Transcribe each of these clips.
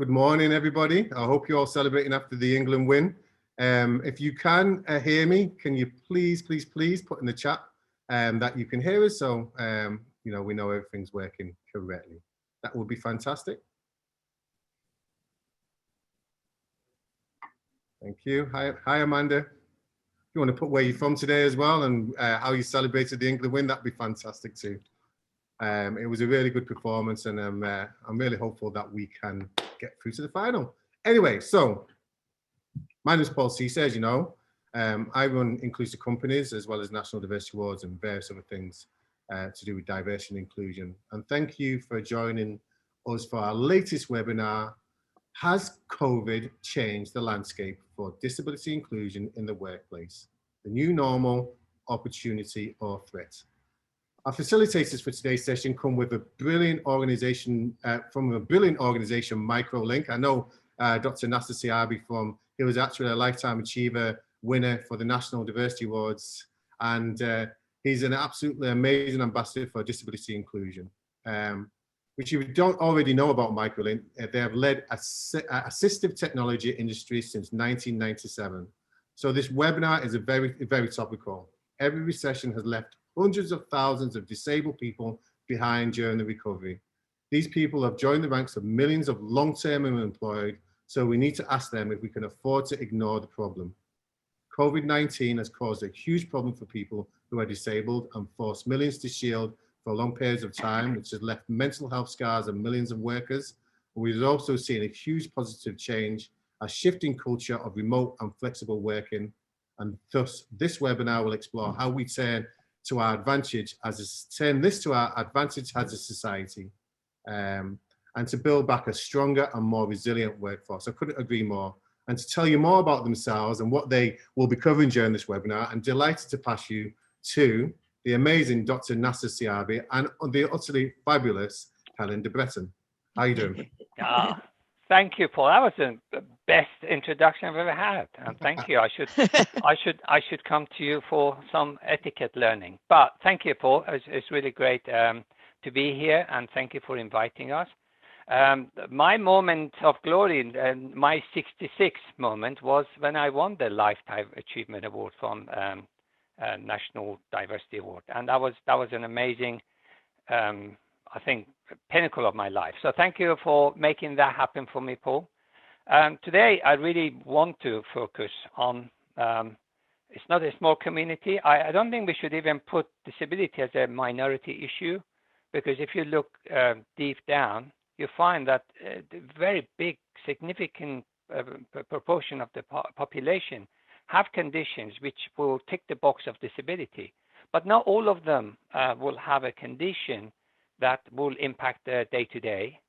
Good morning, everybody. I hope you're all celebrating after the England win. If you can hear me, can you please put in the chat that you can hear us, so we know everything's working correctly. That would be fantastic. Thank you. Hi, Amanda. If you want to put where you're from today as well and how you celebrated the England win, that'd be fantastic too. It was a really good performance, and I'm really hopeful that we can get through to the final. Anyway, so my name is Paul Cisse, as you know. I run inclusive companies as well as National Diversity Awards and various other things to do with diversity and inclusion. And thank you for joining us for our latest webinar, Has COVID Changed the Landscape for Disability Inclusion in the Workplace? The New Normal, Opportunity or Threat? Our facilitators for today's session come with a brilliant organization, from a brilliant organization, Microlink. I know Dr. Nasser Siabi he was actually a Lifetime Achiever winner for the National Diversity Awards. And he's an absolutely amazing ambassador for disability inclusion, which you don't already know about Microlink. They have led assistive technology industry since 1997. So this webinar is very topical. Every recession has left hundreds of thousands of disabled people behind during the recovery. These people have joined the ranks of millions of long-term unemployed, so we need to ask them if we can afford to ignore the problem. COVID-19 has caused a huge problem for people who are disabled and forced millions to shield for long periods of time, which has left mental health scars on millions of workers. We've also seen a huge positive change, a shifting culture of remote and flexible working. And thus, this webinar will explore how we turn this to our advantage as a society, and to build back a stronger and more resilient workforce. I couldn't agree more. And to tell you more about themselves and what they will be covering during this webinar, I'm delighted to pass you to the amazing Dr. Nasser Siabi and the utterly fabulous Helen de Breton. How are you doing? Thank you, Paul. That was the best introduction I've ever had, and thank you. I should come to you for some etiquette learning. But thank you, Paul. It's really great to be here, and thank you for inviting us. My moment of glory, my 66th moment, was when I won the Lifetime Achievement Award from National Diversity Award, and that was an amazing, I think, pinnacle of my life. So thank you for making that happen for me, Paul. Today, I really want to focus on, it's not a small community. I don't think we should even put disability as a minority issue, because if you look deep down, you find that the very big, significant proportion of the population have conditions which will tick the box of disability. But not all of them will have a condition that will impact their day-to-day.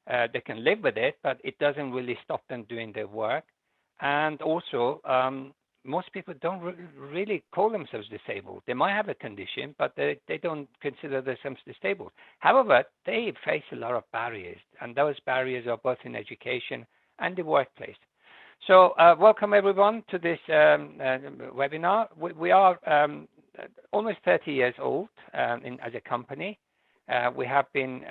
They can live with it, but it doesn't really stop them doing their work. And also, most people don't really call themselves disabled. They might have a condition, but they don't consider themselves disabled. However, they face a lot of barriers, and those barriers are both in education and the workplace. So welcome everyone to this webinar. We are almost 30 years old as a company. We've been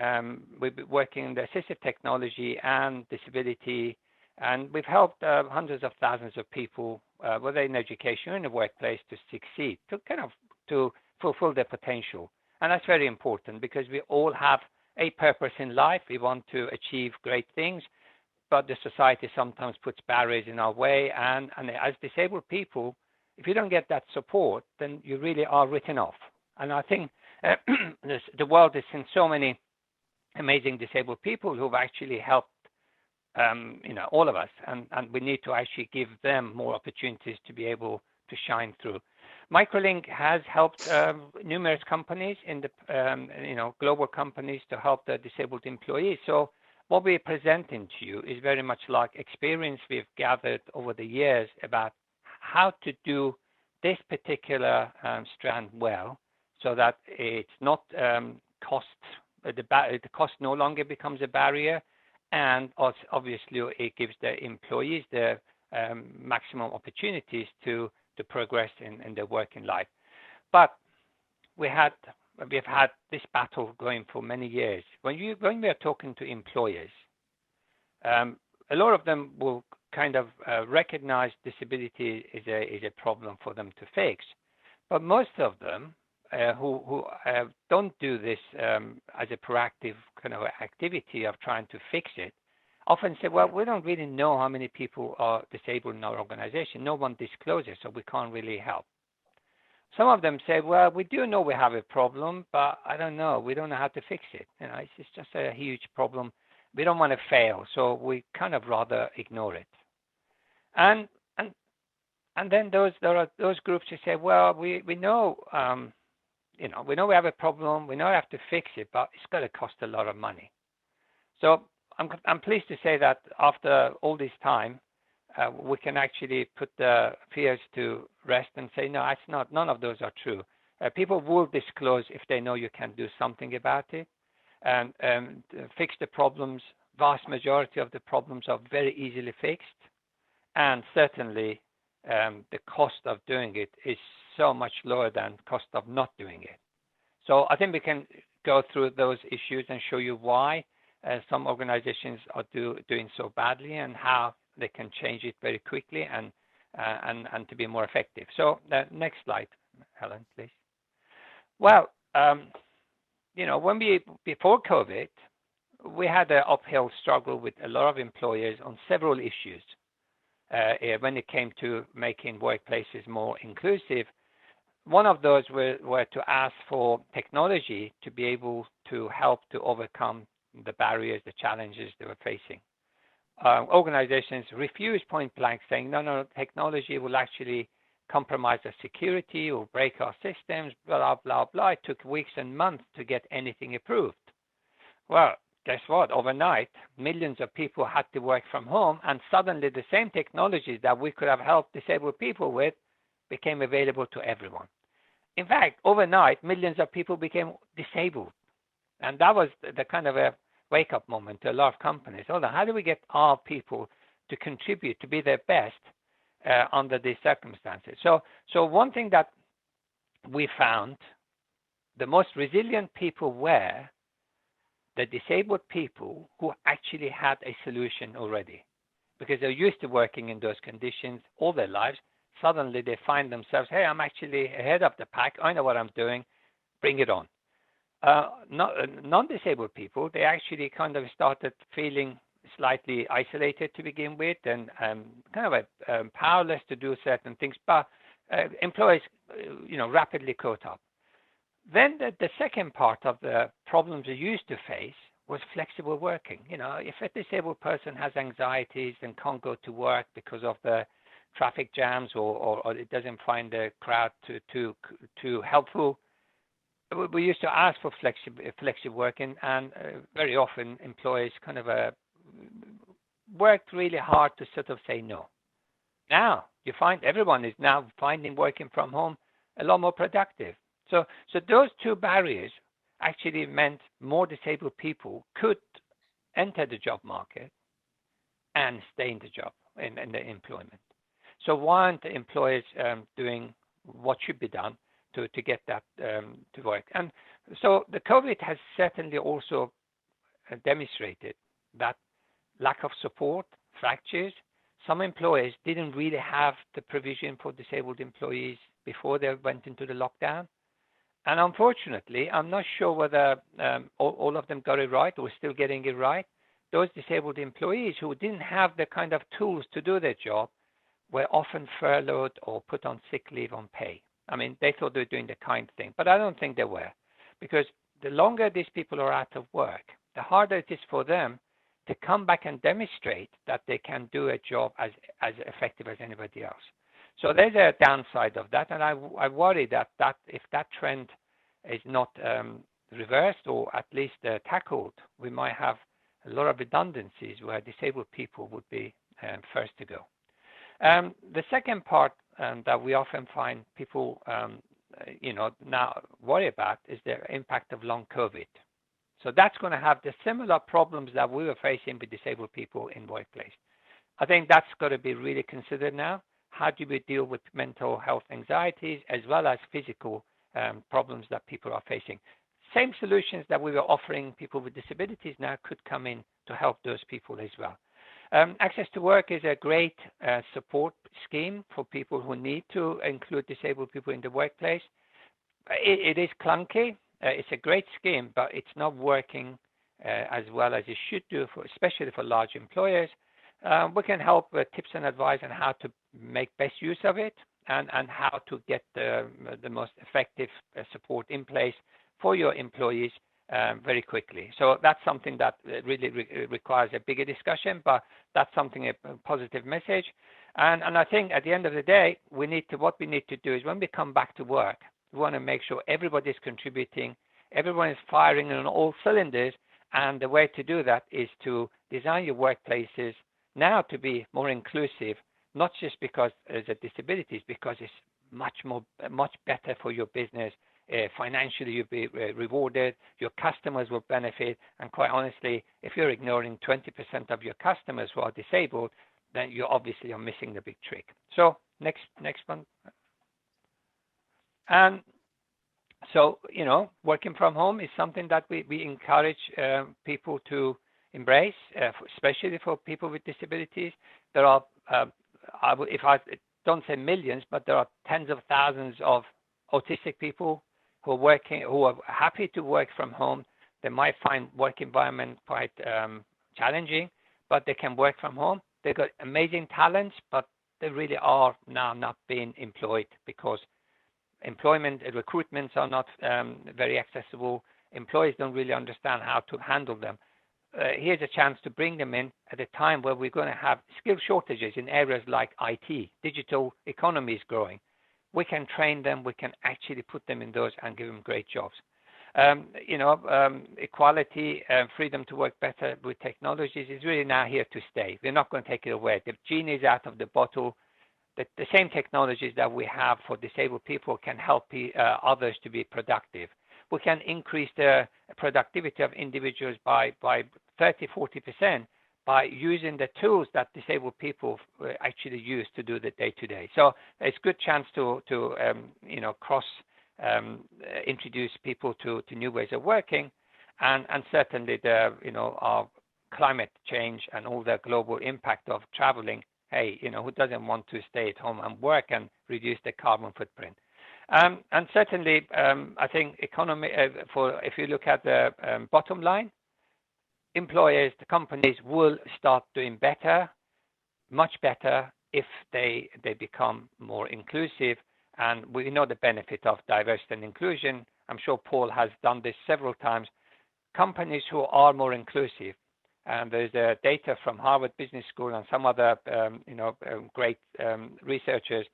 working in the assistive technology and disability, and we've helped hundreds of thousands of people, whether in education or in the workplace, to succeed, to fulfill their potential. And that's very important, because we all have a purpose in life. We want to achieve great things, but the society sometimes puts barriers in our way. And as disabled people, if you don't get that support, then you really are written off. And I think the world has seen so many amazing disabled people who've actually helped all of us, and we need to actually give them more opportunities to be able to shine through. Microlink has helped numerous companies in the global companies to help the disabled employees. So what we're presenting to you is very much like experience we've gathered over the years about how to do this particular strand well, so that it's not the cost no longer becomes a barrier, and obviously it gives the employees the maximum opportunities to progress in their working life. But we've had this battle going for many years. When we are talking to employers, a lot of them will kind of recognize disability is a problem for them to fix. But most of them who don't do this as a proactive kind of activity of trying to fix it, often say, well, we don't really know how many people are disabled in our organization. No one discloses, so we can't really help. Some of them say, well, we do know we have a problem, but I don't know. We don't know how to fix it. You know, it's just a huge problem. We don't want to fail, so we kind of rather ignore it. And then there are those groups who say, well, we know, you know, we know we have a problem. We know we have to fix it, but it's going to cost a lot of money. So I'm pleased to say that after all this time, we can actually put the fears to rest and say, no, it's not. None of those are true. People will disclose if they know you can do something about it, and fix the problems. Vast majority of the problems are very easily fixed, and certainly the cost of doing it is so much lower than cost of not doing it. So I think we can go through those issues and show you why some organizations are doing so badly and how they can change it very quickly and to be more effective. So next slide, Helen, please. Well, you know, before COVID, we had an uphill struggle with a lot of employers on several issues when it came to making workplaces more inclusive. One of those were to ask for technology to be able to help to overcome the barriers, the challenges they were facing. Organizations refused point blank, saying, no, technology will actually compromise our security or break our systems, blah, blah, blah. It took weeks and months to get anything approved. Well, guess what? Overnight, millions of people had to work from home, and suddenly the same technologies that we could have helped disabled people with became available to everyone. In fact, overnight, millions of people became disabled. And that was the kind of a wake-up moment to a lot of companies. Hold on, how do we get our people to contribute, to be their best under these circumstances? So one thing that we found, the most resilient people were the disabled people who actually had a solution already, because they're used to working in those conditions all their lives. Suddenly they find themselves, hey, I'm actually ahead of the pack. I know what I'm doing. Bring it on. Non-disabled people, they actually kind of started feeling slightly isolated to begin with, and kind of powerless to do certain things. But employees, you know, rapidly caught up. Then the second part of the problems they used to face was flexible working. You know, if a disabled person has anxieties and can't go to work because of the traffic jams, or it doesn't find the crowd too helpful, we used to ask for flexible working, and very often employees kind of worked really hard to sort of say no. Now you find everyone is now finding working from home a lot more productive. So those two barriers actually meant more disabled people could enter the job market and stay in the job, in the employment. So why aren't the employers doing what should be done to get that to work? And so the COVID has certainly also demonstrated that lack of support, fractures. Some employers didn't really have the provision for disabled employees before they went into the lockdown. And unfortunately, I'm not sure whether all of them got it right or still getting it right. Those disabled employees who didn't have the kind of tools to do their job were often furloughed or put on sick leave on pay. I mean, they thought they were doing the kind thing, but I don't think they were, because the longer these people are out of work, the harder it is for them to come back and demonstrate that they can do a job as effective as anybody else. So there's a downside of that, and I worry that if that trend is not reversed or at least tackled, we might have a lot of redundancies where disabled people would be first to go. The second part that we often find people, now worry about is the impact of long COVID. So that's going to have the similar problems that we were facing with disabled people in workplace. I think that's got to be really considered now. How do we deal with mental health anxieties as well as physical problems that people are facing? Same solutions that we were offering people with disabilities now could come in to help those people as well. Access to Work is a great support scheme for people who need to include disabled people in the workplace. It is clunky. It's a great scheme, but it's not working as well as it should do, especially for large employers. We can help with tips and advice on how to make best use of it and how to get the most effective support in place for your employees very quickly. So that's something that really requires a bigger discussion, but that's something, a positive message. And I think at the end of the day, what we need to do is when we come back to work, we want to make sure everybody's contributing, everyone is firing on all cylinders, and the way to do that is to design your workplaces now to be more inclusive, not just because there's a disabilities, because it's much better for your business. Financially, you'll be rewarded, your customers will benefit, and quite honestly, if you're ignoring 20% of your customers who are disabled, then you obviously are missing the big trick. So next one. And so, working from home is something that we encourage people to embrace, especially for people with disabilities. There are, if I don't say millions, but there are tens of thousands of autistic people who are happy to work from home. They might find work environment quite challenging, but they can work from home. They've got amazing talents, but they really are now not being employed because employment and recruitments are not very accessible. Employees don't really understand how to handle them. Here's a chance to bring them in at a time where we're going to have skill shortages in areas like IT. Digital economy is growing. We can train them. We can actually put them in those and give them great jobs. Equality, freedom to work better with technologies is really now here to stay. We're not going to take it away. The genie is out of the bottle. The same technologies that we have for disabled people can help others to be productive. We can increase the productivity of individuals by 30-40% by using the tools that disabled people actually use to do the day-to-day. So it's a good chance to introduce people to new ways of working, and certainly our climate change and all the global impact of traveling. Hey, who doesn't want to stay at home and work and reduce the carbon footprint? And certainly, I think economy. If you look at the bottom line, employers, the companies will start doing better, much better, if they become more inclusive. And we know the benefit of diversity and inclusion. I'm sure Paul has done this several times. Companies who are more inclusive, and there's data from Harvard Business School and some other great researchers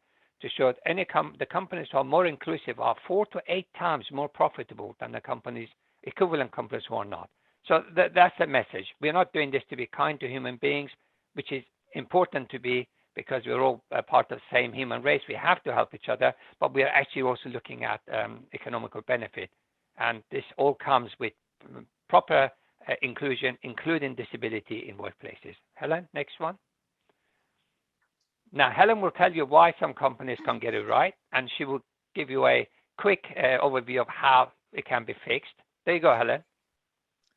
to show that the companies who are more inclusive are 4 to 8 times more profitable than the equivalent companies who are not. So that's the message. We're not doing this to be kind to human beings, which is important to be, because we're all part of the same human race. We have to help each other, but we are actually also looking at economical benefit. And this all comes with proper inclusion, including disability in workplaces. Helen, next one. Now, Helen will tell you why some companies can't get it right, and she will give you a quick overview of how it can be fixed. There you go, Helen.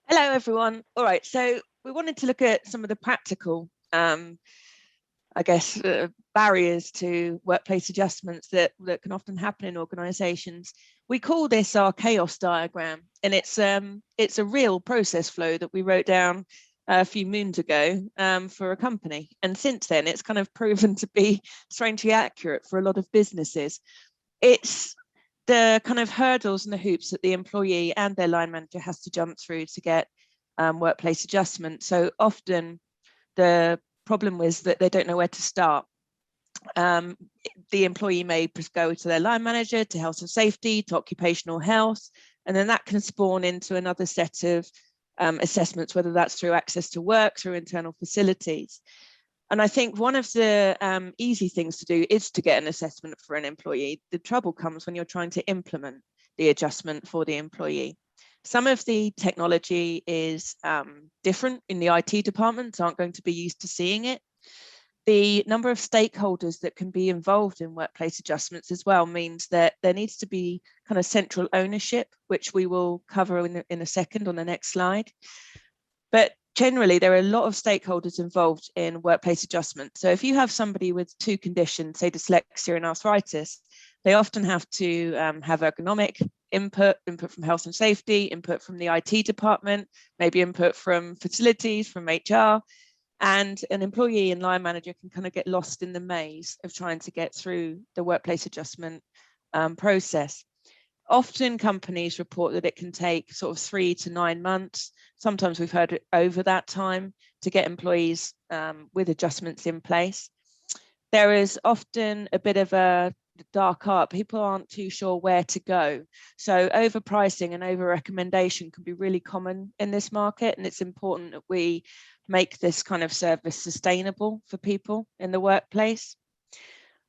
Hello, everyone. All right, so we wanted to look at some of the practical, barriers to workplace adjustments that can often happen in organisations. We call this our chaos diagram, and it's a real process flow that we wrote down a few moons ago for a company. And since then, it's kind of proven to be strangely accurate for a lot of businesses. It's the kind of hurdles and the hoops that the employee and their line manager has to jump through to get workplace adjustment. So often the problem is that they don't know where to start. The employee may go to their line manager, to health and safety, to occupational health, and then that can spawn into another set of assessments, whether that's through access to work, through internal facilities. And I think one of the easy things to do is to get an assessment for an employee. The trouble comes when you're trying to implement the adjustment for the employee. Some of the technology is different in the IT departments, aren't going to be used to seeing it. The number of stakeholders that can be involved in workplace adjustments as well means that there needs to be kind of central ownership, which we will cover in a second on the next slide. But generally, there are a lot of stakeholders involved in workplace adjustment. So if you have somebody with 2 conditions, say dyslexia and arthritis, they often have to have ergonomic input from health and safety, input from the IT department, maybe input from facilities, from HR, and an employee and line manager can kind of get lost in the maze of trying to get through the workplace adjustment process. Often companies report that it can take sort of 3 to 9 months. Sometimes we've heard it over that time to get employees with adjustments in place. There is often a bit of a dark art. People aren't too sure where to go. So overpricing and over recommendation can be really common in this market. And it's important that we make this kind of service sustainable for people in the workplace.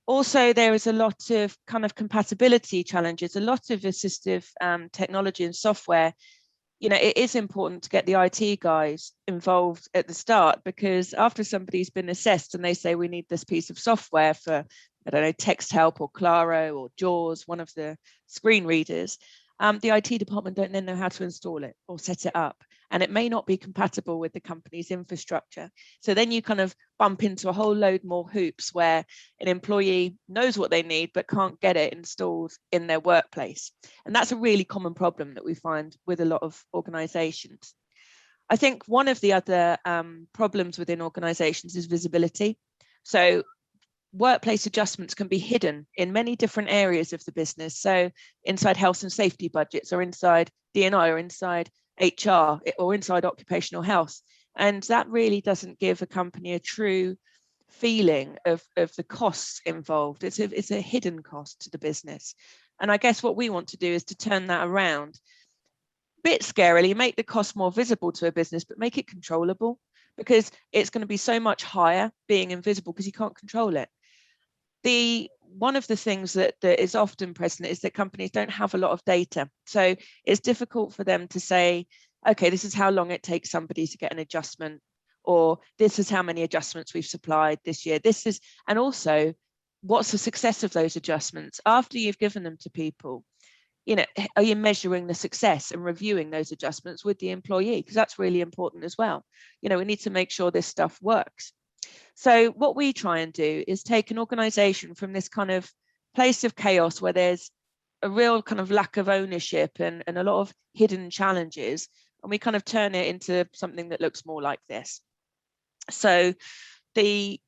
Also, there is a lot of kind of compatibility challenges, a lot of assistive technology and software. You know, it is important to get the IT guys involved at the start, because after somebody's been assessed and they say we need this piece of software for, I don't know, Text Help or Claro or JAWS, one of the screen readers, the IT department don't then know how to install it or set it up. And it may not be compatible with the company's infrastructure. So then you kind of bump into a whole load more hoops where an employee knows what they need but can't get it installed in their workplace. And that's a really common problem that we find with a lot of organizations. I think one of the other problems within organizations is visibility. So workplace adjustments can be hidden in many different areas of the business. So inside health and safety budgets, or inside D&I, or inside HR, or inside occupational health. And that really doesn't give a company a true feeling of the costs involved. It's a hidden cost to the business. And I guess what we want to do is to turn that around. A bit scarily, make the cost more visible to a business, but make it controllable, because it's going to be so much higher being invisible because you can't control it. One of the things that is often present is that companies don't have a lot of data. So it's difficult for them to say, okay, this is how long it takes somebody to get an adjustment, or this is how many adjustments we've supplied this year. And also, what's the success of those adjustments after you've given them to people? You know, are you measuring the success and reviewing those adjustments with the employee? Because that's really important as well. You know, we need to make sure this stuff works. So what we try and do is take an organization from this kind of place of chaos where there's a real kind of lack of ownership and a lot of hidden challenges, and we kind of turn it into something that looks more like this. So the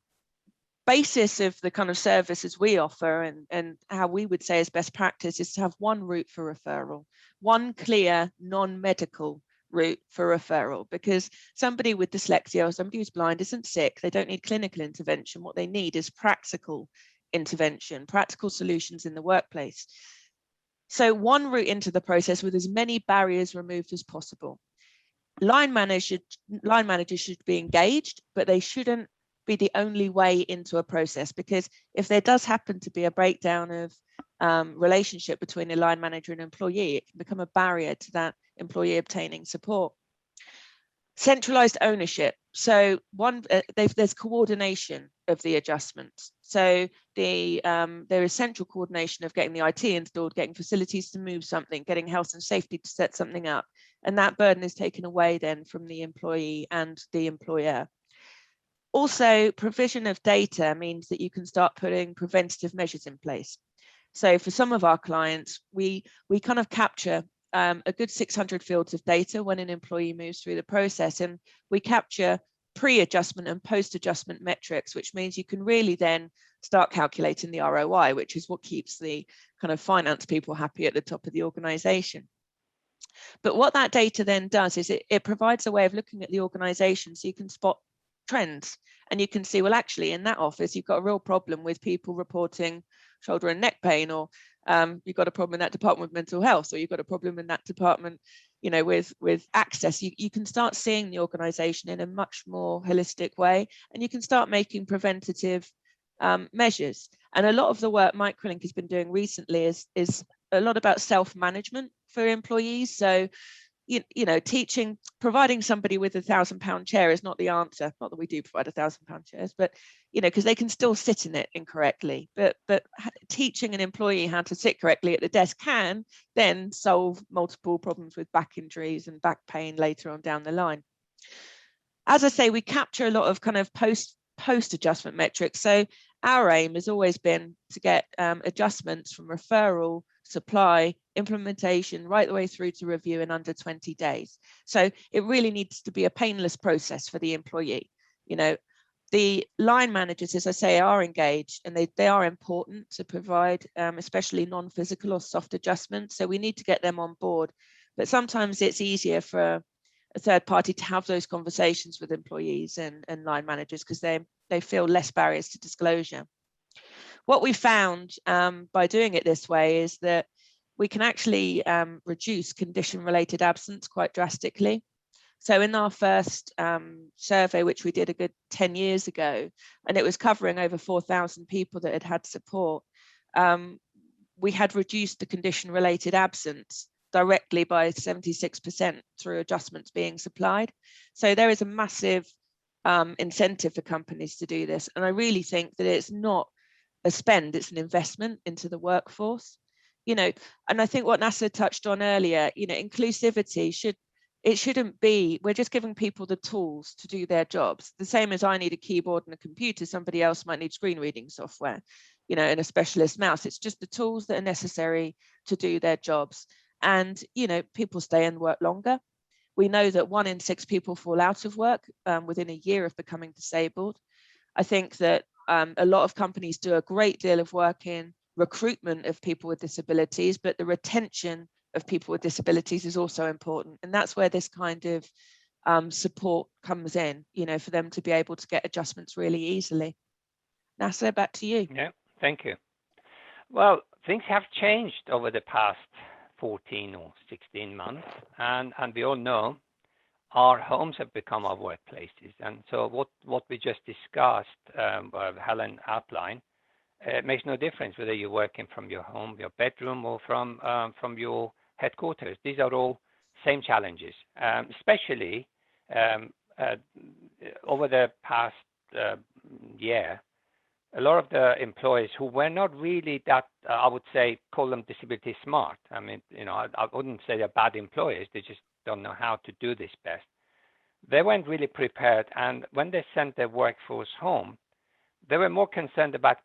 basis of the kind of services we offer and how we would say is best practice is to have one route for referral, one clear non-medical route for referral, because somebody with dyslexia or somebody who's blind isn't sick. They don't need clinical intervention. What they need is practical intervention, practical solutions in the workplace. So one route into the process with as many barriers removed as possible. Line managers should be engaged, but they shouldn't be the only way into a process, because if there does happen to be a breakdown of relationship between a line manager and employee, it can become a barrier to that employee obtaining support. Centralized ownership. So there's coordination of the adjustments. So there is central coordination of getting the IT installed, getting facilities to move something, getting health and safety to set something up. And that burden is taken away then from the employee and the employer. Also, provision of data means that you can start putting preventative measures in place. So for some of our clients, we kind of capture a good 600 fields of data when an employee moves through the process, and we capture pre-adjustment and post-adjustment metrics, which means you can really then start calculating the ROI, which is what keeps the kind of finance people happy at the top of the organization. But what that data then does is it provides a way of looking at the organization so you can spot trends, and you can see, well, actually in that office you've got a real problem with people reporting shoulder and neck pain, or you've got a problem in that department with mental health, or you've got a problem in that department, you know, with access. You can start seeing the organization in a much more holistic way, and you can start making preventative measures. And a lot of the work Microlink has been doing recently is a lot about self-management for employees. So you know, providing somebody with £1,000 chair is not the answer. Not that we do provide £1,000 chairs, but, you know, because they can still sit in it incorrectly. But teaching an employee how to sit correctly at the desk can then solve multiple problems with back injuries and back pain later on down the line. as I say, we capture a lot of kind of post adjustment metrics. So our aim has always been to get adjustments from referral, supply, implementation, right the way through to review in under 20 days. So it really needs to be a painless process for the employee. You know, the line managers, as I say, are engaged, and they are important to provide, especially non-physical or soft adjustments. So we need to get them on board. But sometimes it's easier for a third party to have those conversations with employees and line managers because they feel less barriers to disclosure. What we found by doing it this way is that we can actually reduce condition-related absence quite drastically. So in our first survey, which we did a good 10 years ago, and it was covering over 4,000 people that had had support, we had reduced the condition-related absence directly by 76% through adjustments being supplied. So there is a massive incentive for companies to do this. And I really think that it's not a spend, it's an investment into the workforce. You know, and I think what NASA touched on earlier, you know, inclusivity shouldn't be, we're just giving people the tools to do their jobs. The same as I need a keyboard and a computer, somebody else might need screen reading software, you know, and a specialist mouse. It's just the tools that are necessary to do their jobs. And, you know, people stay and work longer. We know that 1 in 6 people fall out of work within a year of becoming disabled. I think that a lot of companies do a great deal of work in recruitment of people with disabilities, but the retention of people with disabilities is also important. And that's where this kind of support comes in, you know, for them to be able to get adjustments really easily. NASA, back to you. Yeah, thank you. Well, things have changed over the past 14 or 16 months, and we all know our homes have become our workplaces. And so what we just discussed, Helen outlined, it makes no difference whether you're working from your home, your bedroom, or from your headquarters. These are all same challenges, especially over the past year. A lot of the employees who were not really that, I would say, call them disability smart. I mean, you know, I wouldn't say they're bad employees. They just don't know how to do this best. They weren't really prepared. And when they sent their workforce home, they were more concerned about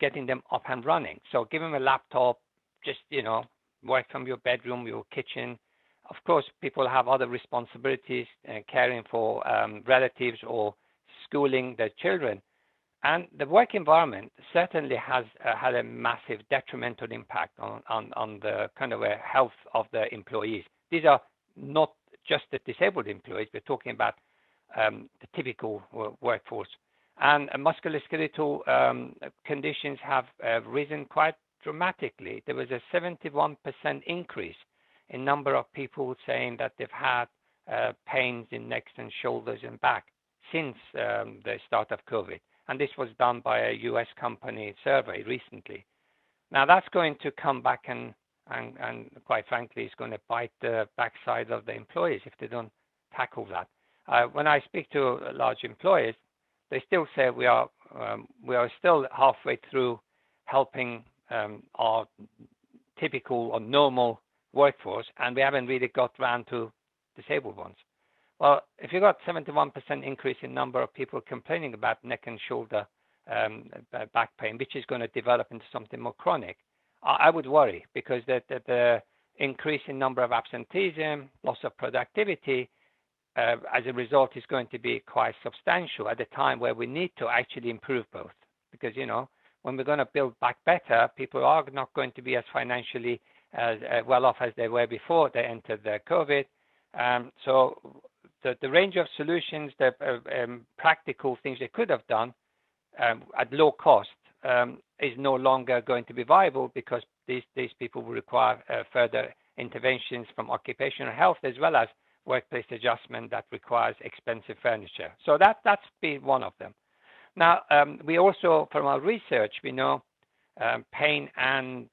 getting them up and running. So give them a laptop, just, you know, work from your bedroom, your kitchen. Of course, people have other responsibilities, caring for relatives or schooling their children. And the work environment certainly has had a massive detrimental impact on the kind of health of the employees. These are not just the disabled employees. We're talking about the typical workforce. And musculoskeletal conditions have risen quite dramatically. There was a 71% increase in number of people saying that they've had pains in necks and shoulders and back since the start of COVID. And this was done by a US company survey recently. Now that's going to come back and quite frankly, it's going to bite the backside of the employees if they don't tackle that. When I speak to large employers, they still say we are still halfway through helping our typical or normal workforce, and we haven't really got around to disabled ones. Well, if you got 71% increase in number of people complaining about neck and shoulder back pain, which is going to develop into something more chronic, I would worry, because the increase in number of absenteeism, loss of productivity, as a result is going to be quite substantial at a time where we need to actually improve both. Because, you know, when we're going to build back better, people are not going to be as financially well off as they were before they entered the COVID. So the range of solutions, the practical things they could have done at low cost is no longer going to be viable, because these people will require further interventions from occupational health, as well as workplace adjustment that requires expensive furniture. So that's been one of them. Now, we also, from our research, we know pain and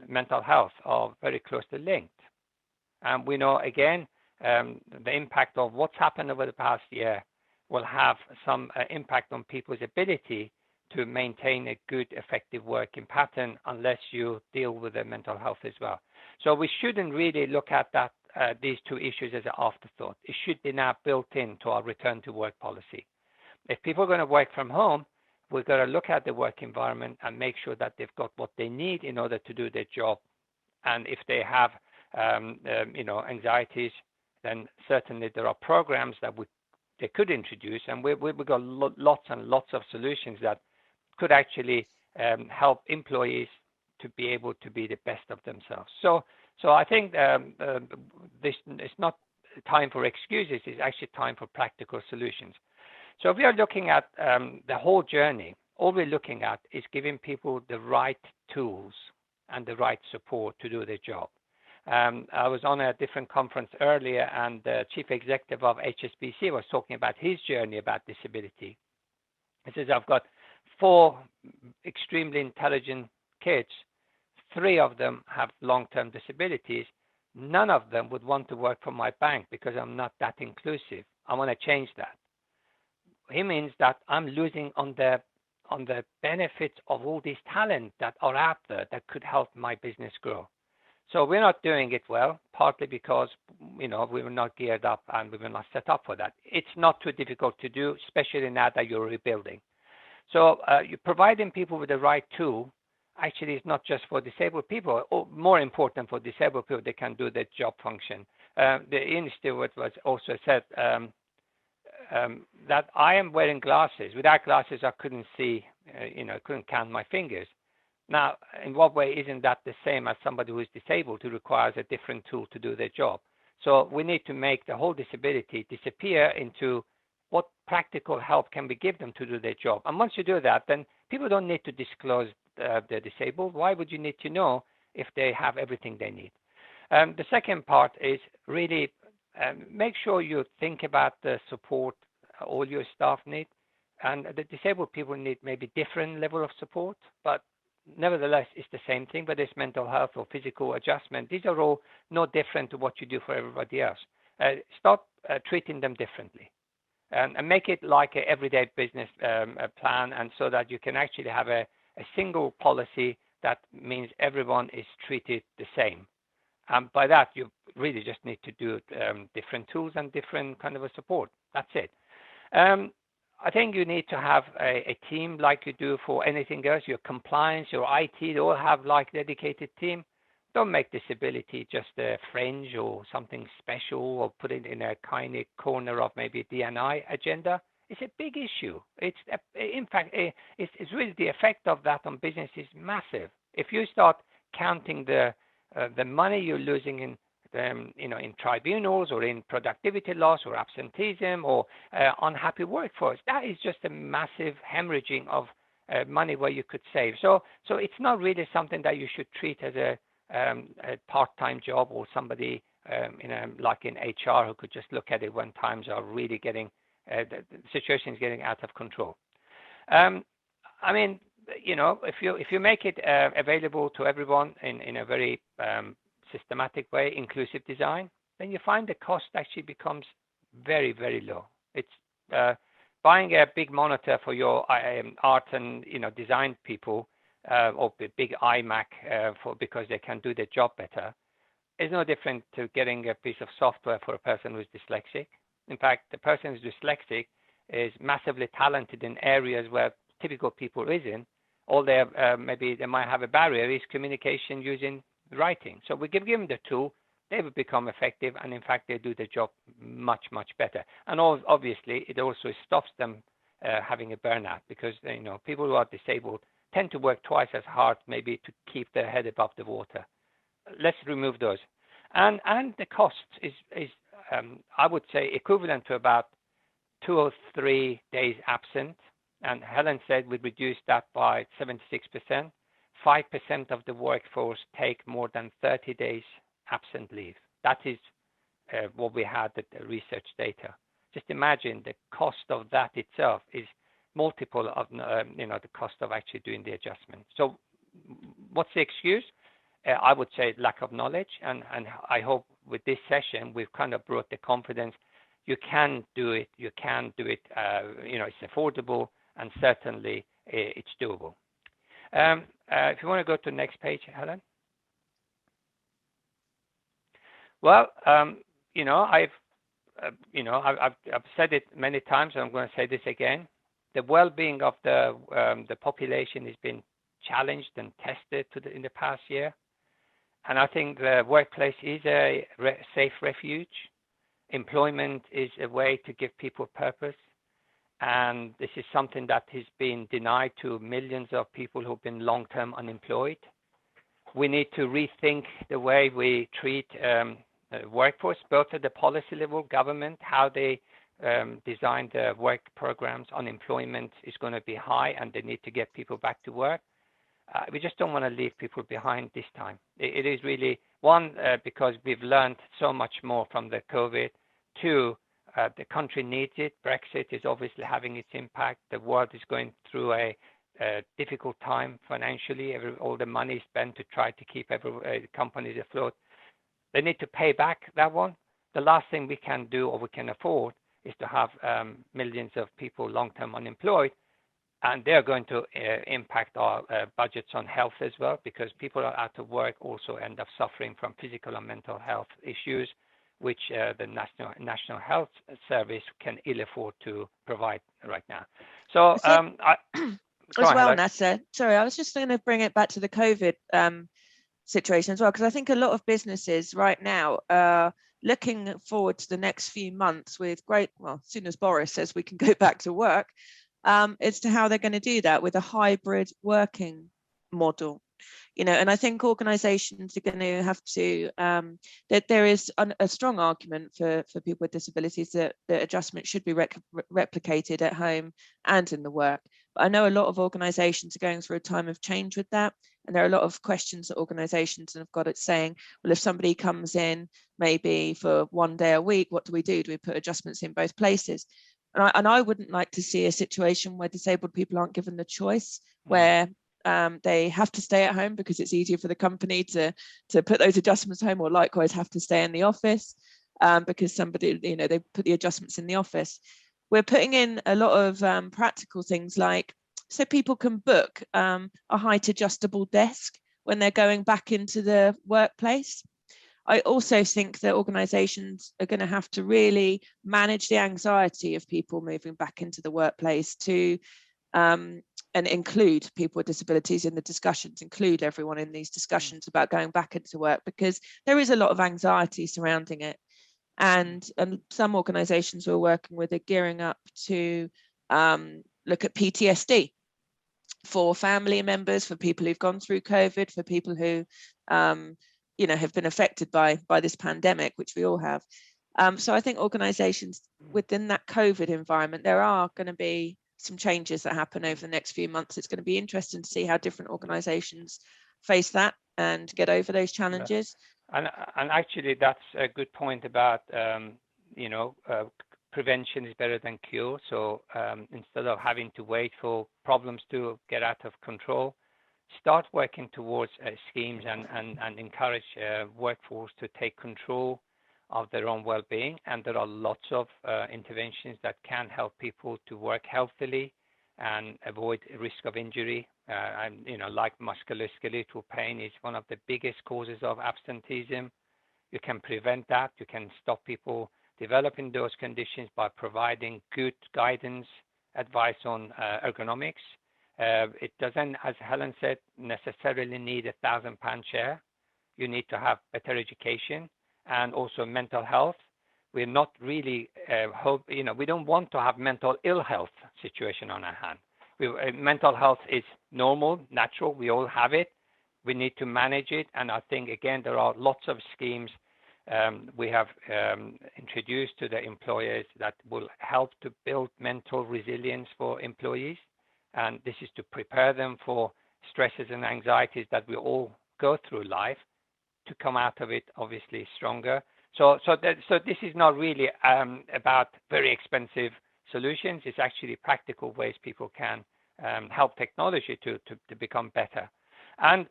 mental health are very closely linked. And we know, again, the impact of what's happened over the past year will have some impact on people's ability to maintain a good, effective working pattern unless you deal with their mental health as well. So we shouldn't really look at that these two issues as an afterthought. It should be now built into our return to work policy. If people are going to work from home, we've got to look at the work environment and make sure that they've got what they need in order to do their job. And if they have, anxieties, then certainly there are programs that they could introduce, and we've got lots and lots of solutions that could actually help employees to be able to be the best of themselves. So I think this is not time for excuses, it's actually time for practical solutions. So if we are looking at the whole journey, all we're looking at is giving people the right tools and the right support to do their job. I was on a different conference earlier, and the chief executive of HSBC was talking about his journey about disability. He says, I've got 4 extremely intelligent kids. 3 of them have long-term disabilities. None of them would want to work for my bank because I'm not that inclusive. I want to change that. He means that I'm losing on the benefits of all these talent that are out there that could help my business grow. So we're not doing it well, partly because, we were not geared up and we were not set up for that. It's not too difficult to do, especially now that you're rebuilding. So you're providing people with the right tool. Actually, it's not just for disabled people, or more important for disabled people, they can do their job function. The institute was also said that I am wearing glasses. Without glasses, I couldn't see, couldn't count my fingers. Now, in what way isn't that the same as somebody who is disabled who requires a different tool to do their job? So we need to make the whole disability disappear into what practical help can we give them to do their job. And once you do that, then people don't need to disclose they're disabled. Why would you need to know if they have everything they need? The second part is really make sure you think about the support all your staff need. And the disabled people need maybe different level of support, but nevertheless, it's the same thing, whether it's mental health or physical adjustment. These are all no different to what you do for everybody else. Start treating them differently and make it like an everyday business plan, and so that you can actually have a single policy that means everyone is treated the same. And by that, you really just need to do different tools and different kind of a support. That's it. I think you need to have a team like you do for anything else. Your compliance, your IT, they all have like dedicated team. Don't make disability just a fringe or something special, or put it in a tiny corner of maybe a D&I agenda. It's a big issue. In fact, it's really the effect of that on business is massive. If you start counting the money you're losing in tribunals, or in productivity loss, or absenteeism, or unhappy workforce, that is just a massive hemorrhaging of money where you could save. So it's not really something that you should treat as a part-time job, or somebody like in HR who could just look at it when times are really getting the situation is getting out of control. If you make it available to everyone in a very systematic way, inclusive design, then you find the cost actually becomes very, very low. It's buying a big monitor for your art and design people, or a big iMac because they can do their job better, is no different to getting a piece of software for a person who's dyslexic. In fact, the person who's dyslexic is massively talented in areas where typical people isn't. All they have, maybe they might have a barrier, is communication using writing. So we give them the tool, they will become effective, and in fact they do the job much, much better. And obviously it also stops them having a burnout, because people who are disabled tend to work twice as hard maybe to keep their head above the water. Let's remove those. And the cost is I would say equivalent to about 2 or 3 days absent. And Helen said we'd reduce that by 76%. 5% of the workforce take more than 30 days absent leave. That is what we had at the research data. Just imagine the cost of that itself is multiple of the cost of actually doing the adjustment. So what's the excuse? I would say lack of knowledge, and I hope with this session we've kind of brought the confidence. You can do it. You can do it. It's affordable, and certainly it's doable. If you want to go to the next page, Helen. Well, I've said it many times, and I'm going to say this again. The well-being of the population has been challenged and tested in the past year, and I think the workplace is a safe refuge. Employment is a way to give people purpose, and this is something that has been denied to millions of people who've been long-term unemployed. We need to rethink the way we treat workforce, both at the policy level, government, how they design the work programs. Unemployment is going to be high, and they need to get people back to work. We just don't want to leave people behind this time. It is really, one, because we've learned so much more from the COVID. Two, the country needs it. Brexit is obviously having its impact. The world is going through a difficult time financially. All the money spent to try to keep companies afloat. They need to pay back that one. The last thing we can do or we can afford is to have millions of people long-term unemployed, and they're going to impact our budgets on health as well, because people are out of work also end up suffering from physical and mental health issues, which the National Health Service can ill afford to provide right now. So as well, Nasser, sorry, I was just going to bring it back to the COVID situation as well, because I think a lot of businesses right now are looking forward to the next few months with as soon as Boris says we can go back to work, as to how they're going to do that with a hybrid working model. And I think organizations are going to have to, that there is a strong argument for people with disabilities that the adjustment should be replicated at home and in the work. But I know a lot of organizations are going through a time of change with that. And there are a lot of questions that organizations have got at saying, well, if somebody comes in maybe for 1 day a week, what do we do? Do we put adjustments in both places? And I wouldn't like to see a situation where disabled people aren't given the choice, where they have to stay at home because it's easier for the company to put those adjustments home, or likewise have to stay in the office because somebody, they put the adjustments in the office. We're putting in a lot of practical things, like so people can book a height adjustable desk when they're going back into the workplace. I also think that organizations are going to have to really manage the anxiety of people moving back into the workplace to and include people with disabilities in the discussions, include everyone in these discussions about going back into work, because there is a lot of anxiety surrounding it. And some organizations we're working with are gearing up to look at PTSD for family members, for people who've gone through COVID, for people who have been affected by this pandemic, which we all have. So I think organizations within that COVID environment, there are going to be some changes that happen over the next few months. It's going to be interesting to see how different organizations face that and get over those challenges. And actually, that's a good point about, prevention is better than cure. So instead of having to wait for problems to get out of control, start working towards schemes and encourage workforce to take control of their own well-being. And there are lots of interventions that can help people to work healthily and avoid risk of injury. Like musculoskeletal pain is one of the biggest causes of absenteeism. You can prevent that. You can stop people developing those conditions by providing good guidance, advice on ergonomics. It doesn't, as Helen said, necessarily need a £1,000 chair. You need to have better education and also mental health. We're not really we don't want to have mental ill health situation on our hand. Mental health is normal, natural. We all have it. We need to manage it. And I think, again, there are lots of schemes we have introduced to the employers that will help to build mental resilience for employees. And this is to prepare them for stresses and anxieties that we all go through life, to come out of it obviously stronger. So this is not really about very expensive solutions. It's actually practical ways people can help technology to become better. And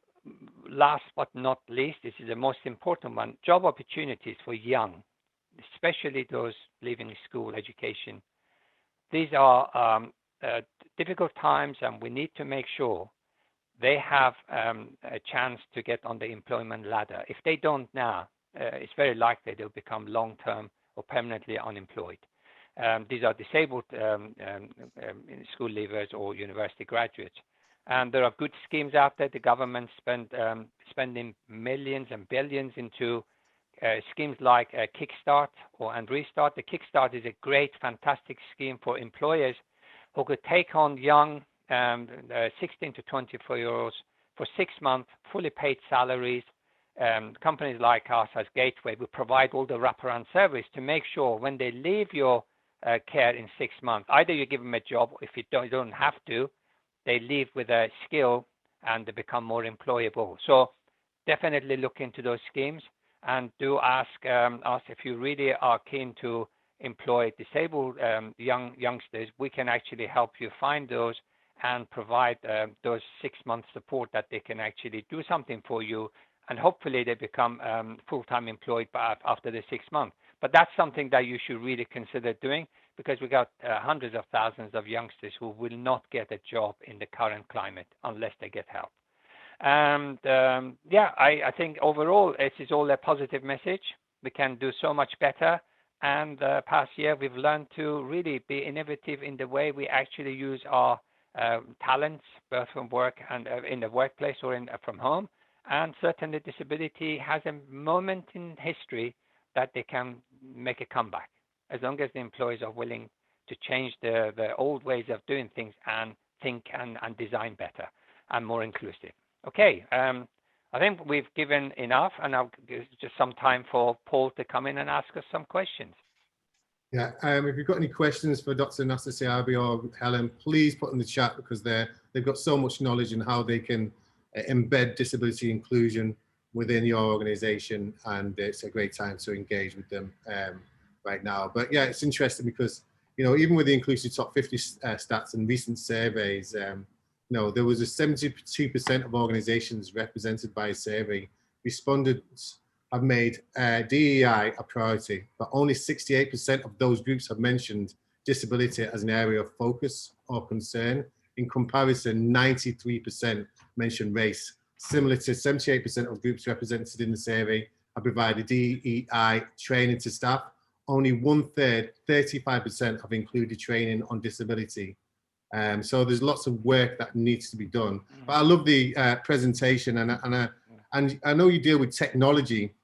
last but not least, this is the most important one, job opportunities for young, especially those leaving school education. These are difficult times, and we need to make sure they have a chance to get on the employment ladder. If they don't now, it's very likely they'll become long-term or permanently unemployed. These are disabled school leavers or university graduates. And there are good schemes out there. The government spending millions and billions into schemes like Kickstart and Restart. The Kickstart is a great, fantastic scheme for employers who could take on young 16 to 24-year-olds for 6 months, fully paid salaries. Companies like us as Gateway will provide all the wraparound service to make sure when they leave your care in 6 months, either you give them a job, or if you don't have to, they leave with a skill and they become more employable. So definitely look into those schemes, and do ask us if you really are keen to employ disabled youngsters. We can actually help you find those and provide those 6 month support that they can actually do something for you, and hopefully they become full-time employed after the 6 months. But that's something that you should really consider doing, because we got hundreds of thousands of youngsters who will not get a job in the current climate unless they get help. And I think overall this is all a positive message. We can do so much better. And past year we've learned to really be innovative in the way we actually use our talents, both from work and in the workplace or from home. And certainly disability has a moment in history that they can make a comeback, as long as the employees are willing to change the old ways of doing things and think and design better and more inclusive. Okay, I think we've given enough, and I'll give just some time for Paul to come in and ask us some questions. Yeah, if you've got any questions for Dr. Nasser Siabi or Helen, please put in the chat, because they've got so much knowledge in how they can embed disability inclusion within your organization, and it's a great time to engage with them right now. But yeah, it's interesting because, you know, even with the inclusive top 50 stats and recent surveys, there was a 72% of organizations represented by a survey. Respondents have made DEI a priority, but only 68% of those groups have mentioned disability as an area of focus or concern. In comparison, 93% mentioned race. Similar to 78% of groups represented in the survey have provided DEI training to staff. Only 1/3, 35% have included training on disability. So there's lots of work that needs to be done. But I love the presentation, and I know you deal with technology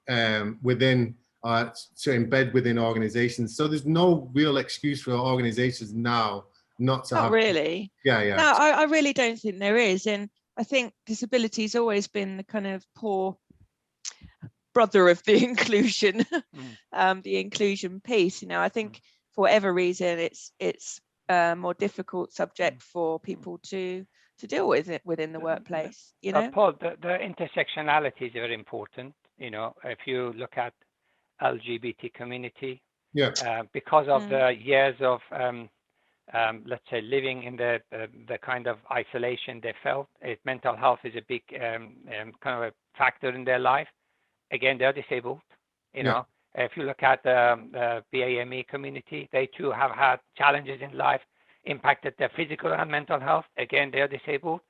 within to embed within organizations. So there's no real excuse for organizations now not to have. Not really. Yeah. No, I really don't think there is. And I think disability's always been the kind of poor brother of the inclusion, the inclusion piece. You know, I think for whatever reason, it's a more difficult subject for people to deal with it within the workplace. You know, Paul, the intersectionality is very important. You know, if you look at LGBT community, because of the years of let's say living in the kind of isolation they felt, mental health is a big kind of a factor in their life. Again, they're disabled. You know, if you look at the BAME community, they too have had challenges in life, impacted their physical and mental health. Again, they are disabled.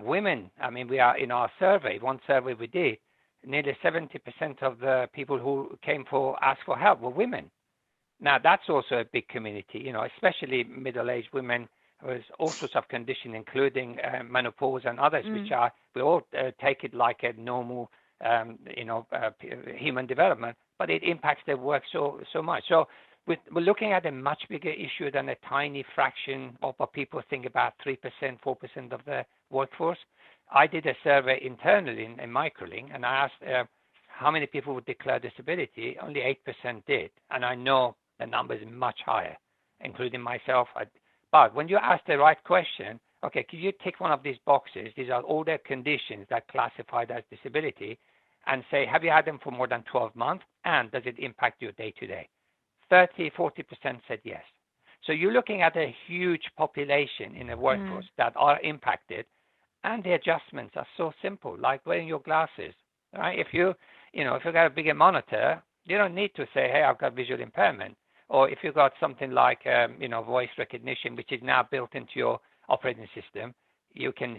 Women, I mean, we are in our survey, one survey we did, nearly 70% of the people who came ask for help were women. Now, that's also a big community, you know, especially middle-aged women with all sorts of conditions, including menopause and others, which we all take it like a normal, human development, but it impacts their work so much. So we're looking at a much bigger issue than a tiny fraction of what people think about, 3%, 4% of the workforce. I did a survey internally in Microlink, and I asked how many people would declare disability. Only 8% did, and I know the number is much higher, including myself. But when you ask the right question, okay, can you tick one of these boxes? These are all the conditions that classified as disability, and say, have you had them for more than 12 months? And does it impact your day-to-day? 30, 40% said yes. So you're looking at a huge population in the workforce that are impacted, and the adjustments are so simple, like wearing your glasses, right? If you got a bigger monitor, you don't need to say, hey, I've got visual impairment. Or if you've got something like, voice recognition, which is now built into your operating system, you can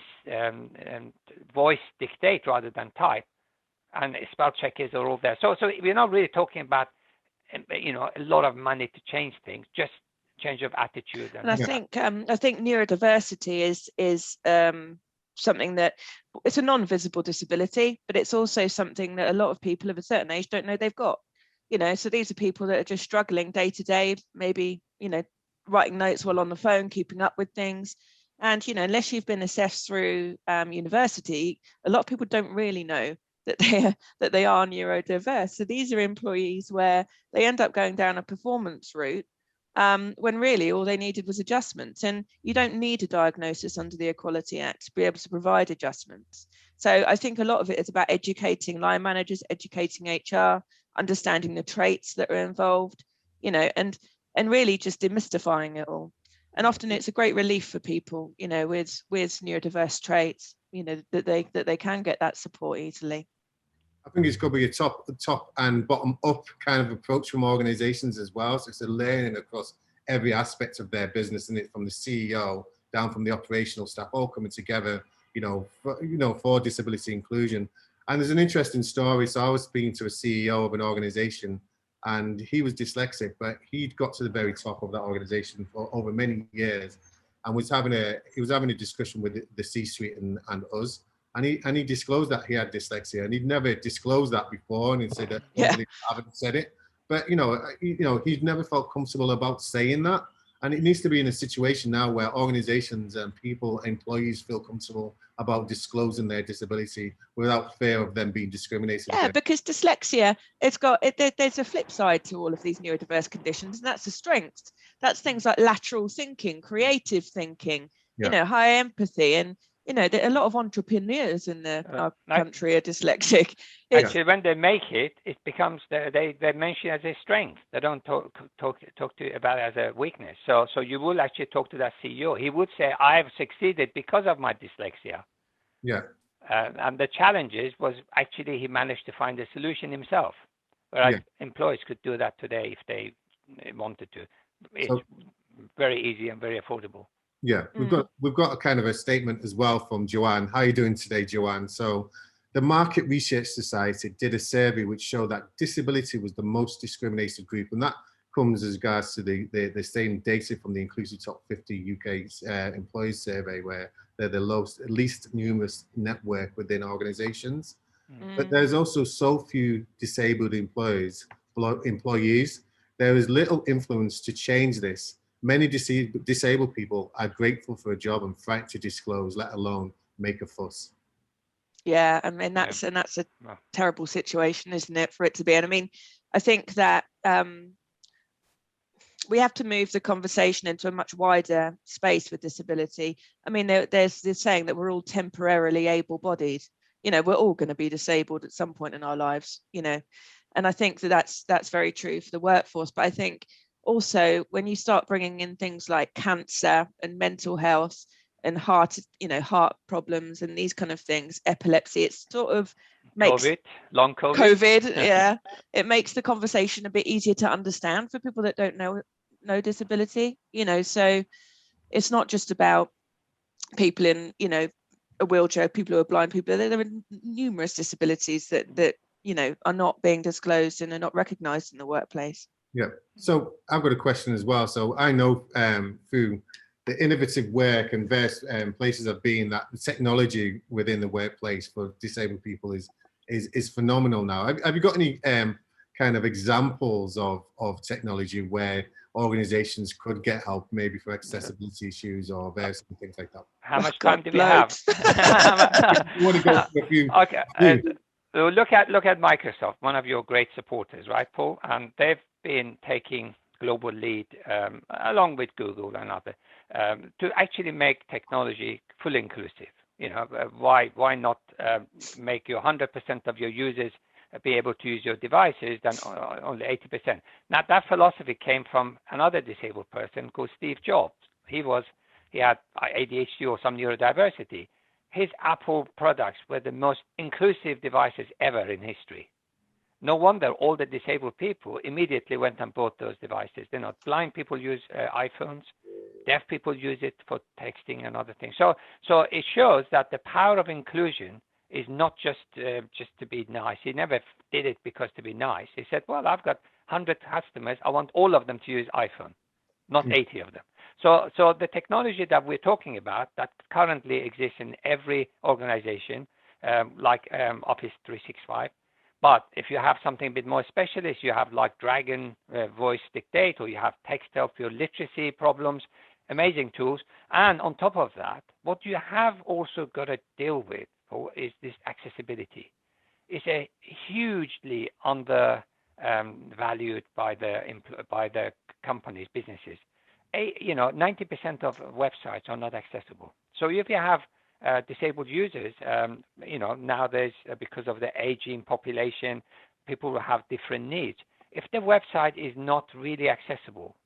voice dictate rather than type. and spell checkers are all there. So we're not really talking about, a lot of money to change things, just change of attitude. And I think neurodiversity is something that it's a non-visible disability, but it's also something that a lot of people of a certain age don't know they've got. So these are people that are just struggling day to day, maybe, writing notes while on the phone, keeping up with things. And, unless you've been assessed through university, a lot of people don't really know that they are neurodiverse. So these are employees where they end up going down a performance route when really all they needed was adjustments. And you don't need a diagnosis under the Equality Act to be able to provide adjustments. So I think a lot of it is about educating line managers, educating HR, understanding the traits that are involved, and really just demystifying it all. And often it's a great relief for people, with neurodiverse traits, that they can get that support easily. I think it's got to be a top and bottom up kind of approach from organizations as well. So it's a learning across every aspect of their business, and it from the CEO down from the operational staff, all coming together, for disability inclusion. And there's an interesting story. So I was speaking to a CEO of an organization, and he was dyslexic, but he'd got to the very top of that organization for over many years, and was having a discussion with the C-suite and us. And he disclosed that he had dyslexia, and he'd never disclosed that before. And he'd said that I haven't said it, but he'd never felt comfortable about saying that. And it needs to be in a situation now where organizations and people, employees, feel comfortable about disclosing their disability without fear of them being discriminated against. Yeah, because dyslexia, there's a flip side to all of these neurodiverse conditions, and that's a strength. That's things like lateral thinking, creative thinking, high empathy, and a lot of entrepreneurs in our country are dyslexic. Actually, when they make it, it becomes they mention it as a strength. They don't talk to you about it as a weakness. So you will actually talk to that CEO. He would say, "I have succeeded because of my dyslexia." Yeah. And the challenges was actually he managed to find a solution himself. Whereas employees could do that today if they wanted to. It's very easy and very affordable. Yeah, we've got a kind of a statement as well from Joanne. How are you doing today, Joanne? So the Market Research Society did a survey which showed that disability was the most discriminated group, and that comes as regards to the same data from the Inclusive Top 50 UK Employees Survey, where they're the least numerous network within organisations. But there's also so few disabled employees. There is little influence to change this. Many disabled people are grateful for a job and frightened to disclose, let alone make a fuss. Yeah, I mean that's a terrible situation, isn't it, for it to be? And I mean, I think that we have to move the conversation into a much wider space with disability. I mean, there's this saying that we're all temporarily able-bodied. We're all going to be disabled at some point in our lives. And I think that's very true for the workforce. But I think also when you start bringing in things like cancer and mental health and heart problems and these kind of things, epilepsy, it sort of makes long COVID. Yeah, it makes the conversation a bit easier to understand for people that don't know disability. So it's not just about people in a wheelchair, people who are blind, people. There are numerous disabilities that are not being disclosed and are not recognised in the workplace. Yeah. So I've got a question as well. So I know through the innovative work and various places I've been that the technology within the workplace for disabled people is phenomenal now. Have you got any kind of examples of technology where organizations could get help, maybe for accessibility issues or various things like that? How much time do we have? You want to go for a few? Okay. So look at Microsoft, one of your great supporters, right, Paul? And they've been taking global lead along with Google and others to actually make technology fully inclusive. Why not make your 100% of your users be able to use your devices than only 80%? Now that philosophy came from another disabled person called Steve Jobs. He had ADHD or some neurodiversity. His Apple products were the most inclusive devices ever in history. No wonder all the disabled people immediately went and bought those devices. Blind people use iPhones, deaf people use it for texting and other things. So it shows that the power of inclusion is not just to be nice. He never did it because to be nice. He said, well, I've got 100 customers. I want all of them to use iPhone, not 80 of them. So the technology that we're talking about that currently exists in every organization, like Office 365. But if you have something a bit more specialist, you have like Dragon Voice Dictate, or you have text help for your literacy problems, amazing tools. And on top of that, what you have also got to deal with is this accessibility. It's a hugely undervalued by the companies, businesses. 90% of websites are not accessible. So if you have disabled users, nowadays because of the aging population, people will have different needs. If the website is not really accessible,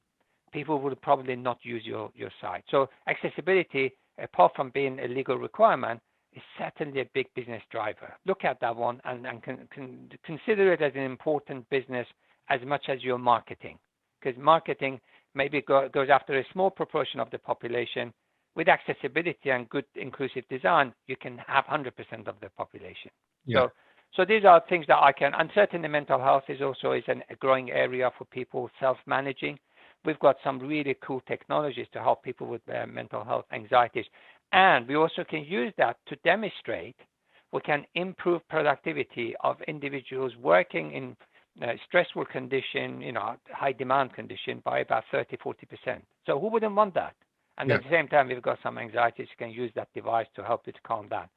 people will probably not use your site. So accessibility, apart from being a legal requirement, is certainly a big business driver. Look at that one and consider it as an important business as much as your marketing, because marketing maybe goes after a small proportion of the population. With accessibility and good inclusive design, you can have 100% of the population. Yeah. So these are things that I can, and certainly mental health is a growing area for people self-managing. We've got some really cool technologies to help people with mental health anxieties. And we also can use that to demonstrate we can improve productivity of individuals working in stressful condition, high demand condition by about 30-40%. So who wouldn't want that? And at the same time, we've got some anxieties. You can use that device to help you to calm down,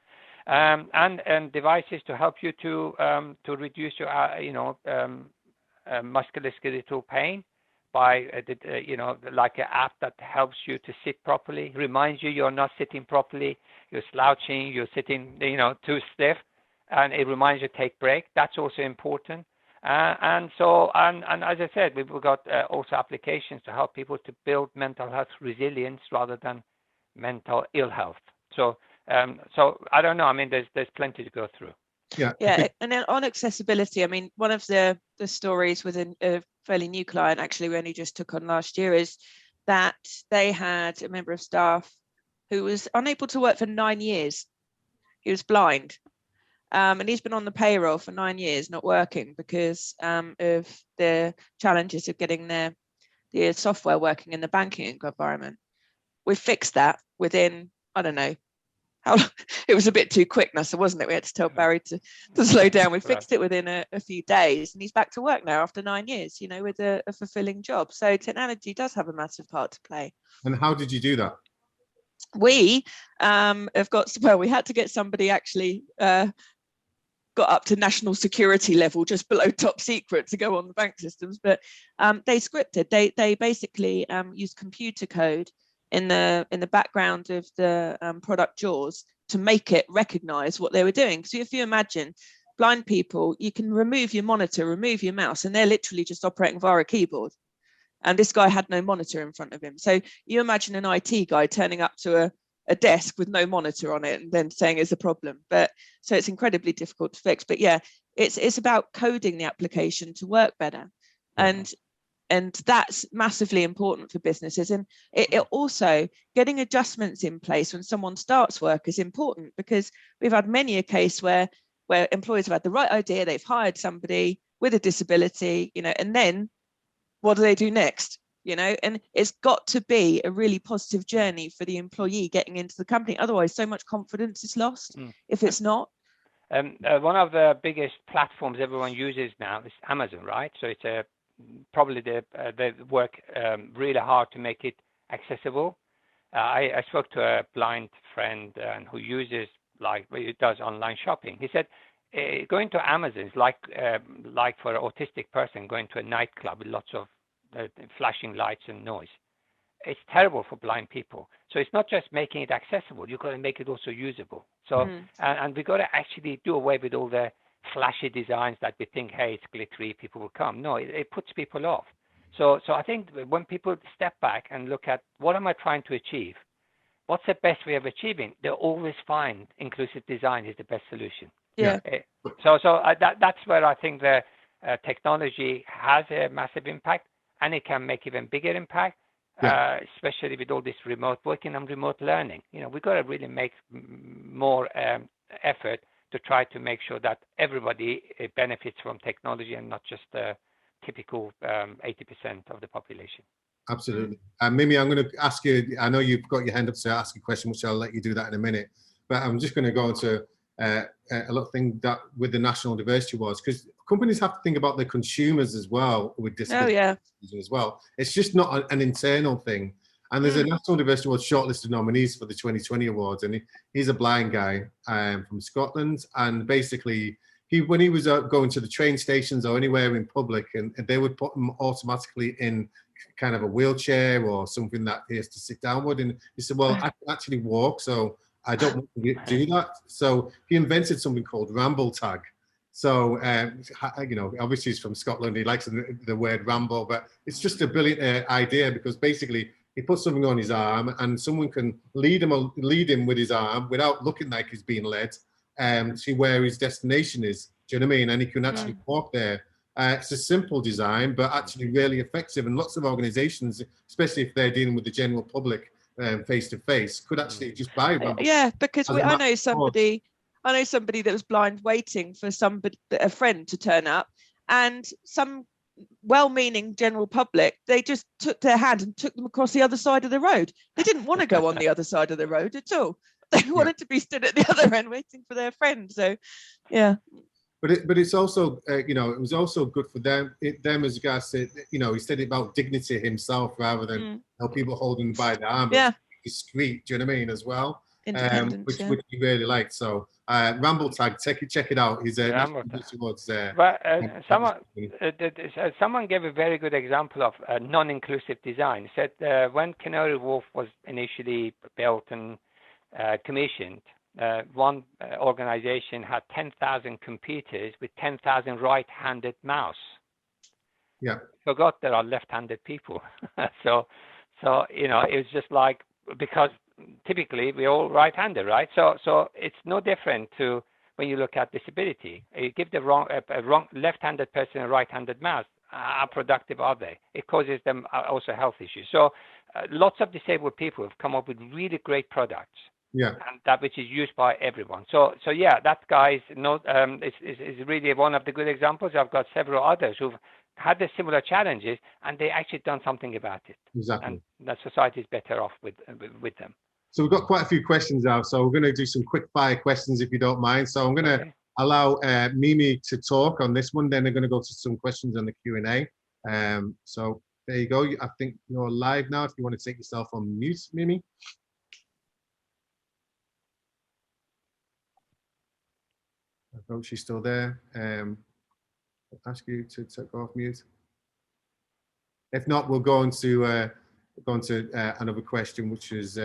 and devices to help you to reduce your musculoskeletal pain by like an app that helps you to sit properly, reminds you you're not sitting properly, you're slouching, you're sitting too stiff, and it reminds you to take break. That's also important. And as I said, we've got also applications to help people to build mental health resilience rather than mental ill health. So I don't know. I mean, there's plenty to go through. Yeah, and then on accessibility, I mean, one of the stories with a fairly new client, actually, we only just took on last year, is that they had a member of staff who was unable to work for 9 years. He was blind. And he's been on the payroll for 9 years, not working because of the challenges of getting the software working in the banking environment. We fixed that within, I don't know, it was a bit too quick, Nessa, wasn't it? We had to tell Barry to slow down. We fixed it within a few days, and he's back to work now after 9 years, with a fulfilling job. So technology does have a massive part to play. And how did you do that? We we had to get somebody actually got up to national security level, just below top secret, to go on the bank systems. But they scripted. They basically used computer code in the background of the product JAWS to make it recognize what they were doing. So if you imagine blind people, you can remove your monitor, remove your mouse, and they're literally just operating via a keyboard. And this guy had no monitor in front of him. So you imagine an IT guy turning up to a desk with no monitor on it and then saying it's a problem. But so it's incredibly difficult to fix. But yeah, it's about coding the application to work better. And that's massively important for businesses. And it also, getting adjustments in place when someone starts work is important, because we've had many a case where employers have had the right idea, they've hired somebody with a disability, and then what do they do next? And it's got to be a really positive journey for the employee getting into the company. Otherwise, so much confidence is lost if it's not. One of the biggest platforms everyone uses now is Amazon, right? So it's probably they work really hard to make it accessible. I spoke to a blind friend who uses he does online shopping. He said going to Amazon is like for an autistic person going to a nightclub with lots of flashing lights and noise. It's terrible for blind people. So it's not just making it accessible, you've got to make it also usable. So and we've got to actually do away with all the flashy designs that we think, hey, it's glittery, people will come. No, it puts people off. So I think when people step back and look at what am I trying to achieve, what's the best way of achieving, they'll always find inclusive design is the best solution. Yeah. So that's where I think the technology has a massive impact, and it can make even bigger impact, especially with all this remote working and remote learning. We've got to really make more effort to try to make sure that everybody benefits from technology and not just the typical 80% of the population. Absolutely. Mimi, I'm going to ask you, I know you've got your hand up to ask a question, which I'll let you do that in a minute, but I'm just going to go into a lot of things that with the National Diversity Awards, because companies have to think about their consumers as well with disabilities as well. It's just not an internal thing. And there's a National Diversity Awards shortlisted nominees for the 2020 awards, and he's a blind guy from Scotland, and basically when he was going to the train stations or anywhere in public, and they would put him automatically in kind of a wheelchair or something that he has to sit down with, and he said, well, I can actually walk, so I don't want to do that. So he invented something called Ramble Tag. So you know, obviously he's from Scotland, he likes the word ramble, but it's just a brilliant idea, because basically he puts something on his arm and someone can lead him with his arm without looking like he's being led to where his destination is. Do you know what I mean? And he can actually walk there. It's a simple design, but actually really effective. And lots of organizations, especially if they're dealing with the general public face to face, could actually just buy Ramble. Yeah, because I know somebody that was blind waiting for a friend to turn up, and some well-meaning general public, they just took their hand and took them across the other side of the road. They didn't want to go on the other side of the road at all. They wanted to be stood at the other end waiting for their friend. So, yeah. But it's also, you know, it was also good for them. Them as a guy said, you know, he said about dignity himself rather than people holding by the arm. Yeah. Discreet, do you know what I mean, as well? Which he really liked. So Ramble Tag, check it out. He's someone gave a very good example of non-inclusive design. He said when Canary Wharf was initially built and commissioned, one organization had 10,000 computers with 10,000 right-handed mouse. Yeah. Forgot there are left-handed people. so you know, it was just like, because typically we're all right-handed, right? So it's no different to when you look at disability. You give the wrong left-handed person a right-handed mouse. How productive are they? It causes them also health issues. So lots of disabled people have come up with really great products. Yeah, and that which is used by everyone. So yeah, that guy is really one of the good examples. I've got several others who've had the similar challenges, and they actually done something about it. Exactly. And that society is better off with them. So we've got quite a few questions now. So we're going to do some quick fire questions, if you don't mind. So I'm going to allow Mimi to talk on this one. Then they're going to go to some questions on the Q&A. So there you go. I think you're live now. If you want to take yourself on mute, Mimi. I hope she's still there. I'll ask you to go off mute. If not, we'll go on to another question, which is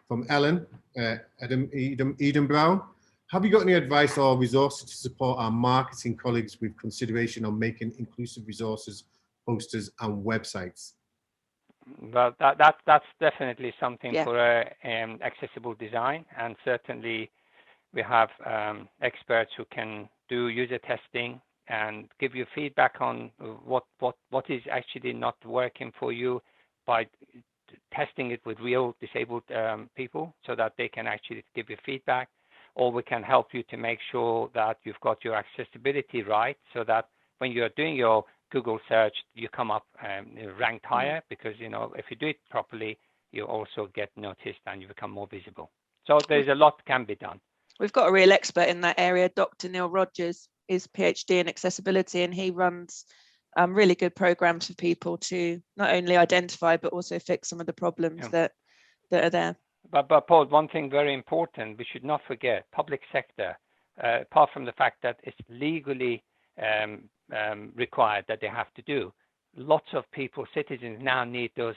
from Ellen Edenbrow. Have you got any advice or resources to support our marketing colleagues with consideration on making inclusive resources, posters, and websites? Well, that's definitely something for accessible design, and certainly we have experts who can do user testing and give you feedback on what is actually not working for you by testing it with real disabled people, so that they can actually give you feedback, or we can help you to make sure that you've got your accessibility right, so that when you're doing your Google search, you come up ranked higher, because you know, if you do it properly, you also get noticed and you become more visible. So there's a lot can be done. We've got a real expert in that area, Dr. Neil Rogers, is PhD in accessibility, and he runs really good programs for people to not only identify but also fix some of the problems that are there. But Paul, one thing very important, we should not forget, public sector, apart from the fact that it's legally required that they have to do, lots of people, citizens now need those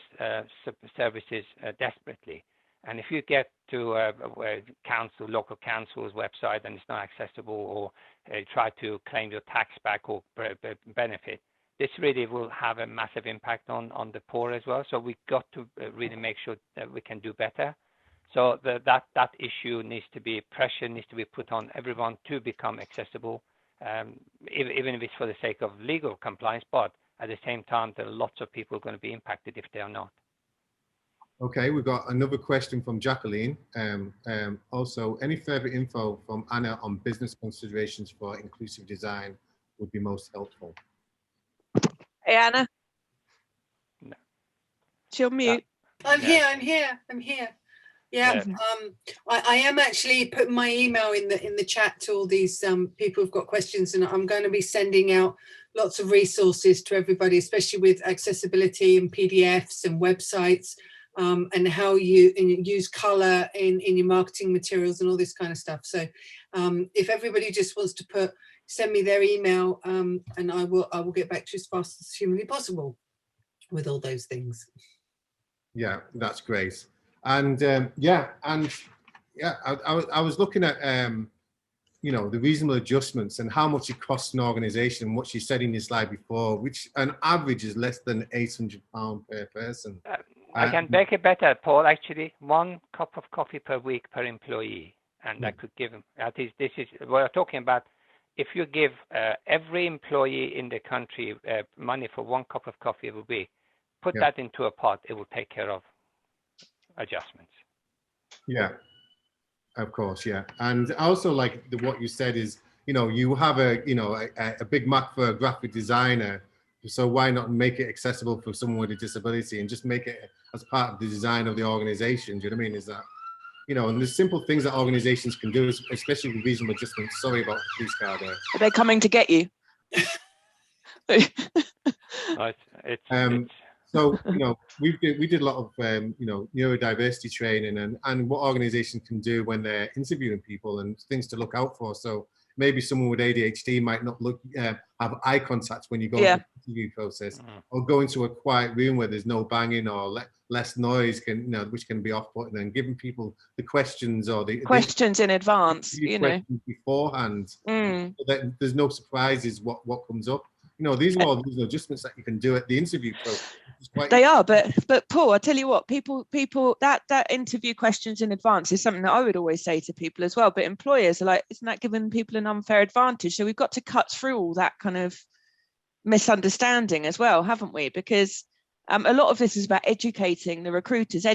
services desperately. And if you get to a local council's website and it's not accessible, or try to claim your tax back or benefit, this really will have a massive impact on the poor as well. So we've got to really make sure that we can do better. So that issue needs to be, pressure needs to be put on everyone to become accessible, even if it's for the sake of legal compliance. But at the same time, there are lots of people going to be impacted if they are not. Okay, we've got another question from Jacqueline. Also, any further info from Anna on business considerations for inclusive design would be most helpful. Hey, Anna. No. She'll mute. I'm Yeah. here. I'm here. Yeah. I am actually putting my email in the chat to all these people who've got questions, and I'm going to be sending out lots of resources to everybody, especially with accessibility and PDFs and websites, and how you use color in your marketing materials and all this kind of stuff. So if everybody just wants to send me their email, and I will get back to you as fast as humanly possible with all those things. Yeah, that's great. And I was looking at you know, the reasonable adjustments and how much it costs an organization. What you said in your slide before, which an average is less than £800 per person. I can make it better, Paul. Actually, 1 cup of coffee per week per employee, and I could give them. This is we're talking about. If you give every employee in the country money for 1 cup of coffee a week, put that into a pot, it will take care of adjustments. Yeah, of course, yeah. And also, like what you said is, you know, you have a big Mac for a graphic designer, so why not make it accessible for someone with a disability and just make it as part of the design of the organization? Do you know what I mean? Is that, you know, and there's simple things that organizations can do, especially with reasonable adjustments. Sorry about the police car there. Are they coming to get you? So, you know, we did a lot of, you know, neurodiversity training and what organizations can do when they're interviewing people and things to look out for. So maybe someone with ADHD might not have eye contact when you go into the interview process, or go into a quiet room where there's no banging or less noise, which can be off-putting, and giving people the questions or the questions in advance, you know, beforehand, so that there's no surprises what comes up. You know, these are all these adjustments that you can do at the interview process. They are, but Paul, I tell you what, people that interview questions in advance is something that I would always say to people as well. But employers are like, isn't that giving people an unfair advantage? So we've got to cut through all that kind of misunderstanding as well, haven't we? Because a lot of this is about educating the recruiters,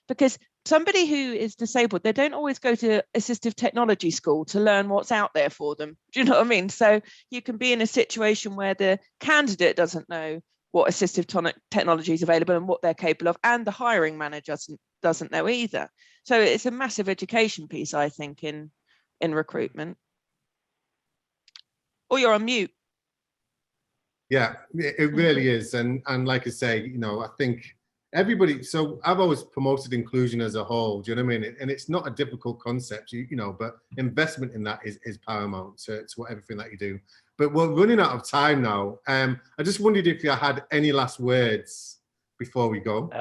because somebody who is disabled, they don't always go to assistive technology school to learn what's out there for them. Do you know what I mean? So you can be in a situation where the candidate doesn't know what assistive technology is available and what they're capable of, and the hiring manager doesn't know either. So it's a massive education piece, I think, in recruitment. Or you're on mute. Yeah, it really is. And like I say, you know, I think everybody, so I've always promoted inclusion as a whole, do you know what I mean? And it's not a difficult concept, you know, but investment in that is paramount to everything that you do. But we're running out of time now. I just wondered if you had any last words before we go.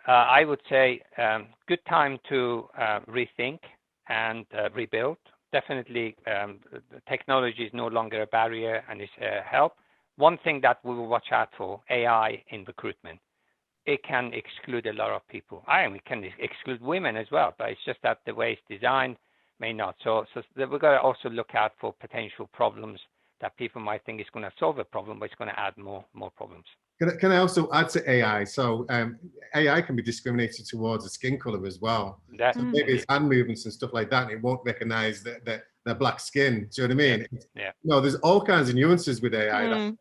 I would say good time to rethink and rebuild. Definitely, technology is no longer a barrier and is a help. One thing that we will watch out for, AI in recruitment. It can exclude a lot of people. We can exclude women as well, but it's just that the way it's designed may not. So we've got to also look out for potential problems that people might think is going to solve a problem, but it's going to add more problems. Can I also add to AI? So AI can be discriminated towards a skin color as well. So maybe it's hand movements and stuff like that, and it won't recognize their black skin. Do you know what I mean? Yeah. No, there's all kinds of nuances with AI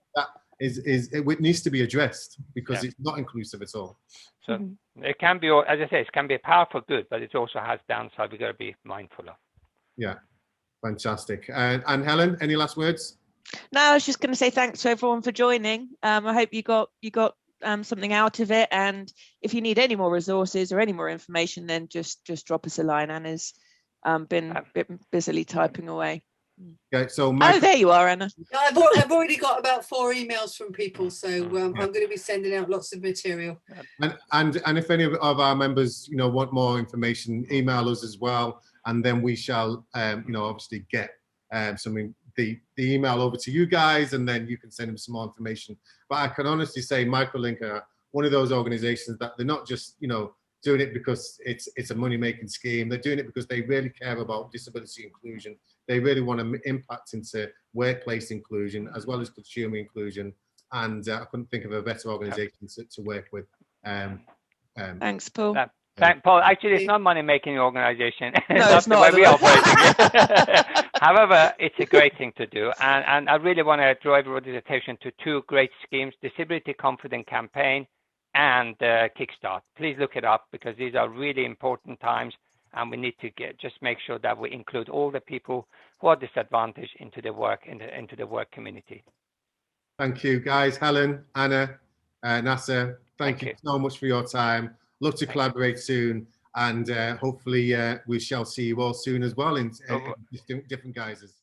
it needs to be addressed, because it's not inclusive at all. So it can be, as I say, it can be a powerful good, but it also has downside we've got to be mindful of. Yeah, fantastic. And Helen, any last words? No, I was just going to say thanks to everyone for joining. I hope you got something out of it. And if you need any more resources or any more information, then just drop us a line. Anna's been busily typing away. Okay, so there you are, Anna. I've already got about 4 emails from people, so I'm going to be sending out lots of material. And if any of our members, you know, want more information, email us as well, and then we shall, you know, obviously get the email over to you guys, and then you can send them some more information. But I can honestly say Microlink are one of those organizations that they're not just, you know, doing it because it's a money-making scheme. They're doing it because they really care about disability inclusion. They really want to impact into workplace inclusion as well as consumer inclusion. And I couldn't think of a better organization to work with. Thanks, Paul. Paul, actually, it's not money-making organization. No, That's it's the not. way we operate. However, it's a great thing to do. And I really want to draw everybody's attention to two great schemes, Disability Confident Campaign and Kickstart. Please look it up because these are really important times and we need to just make sure that we include all the people who are disadvantaged into the work, into the work community. Thank you, guys. Helen, Anna, Nasser, thank you so much for your time. Love to collaborate soon, and hopefully we shall see you all soon as well in different guises.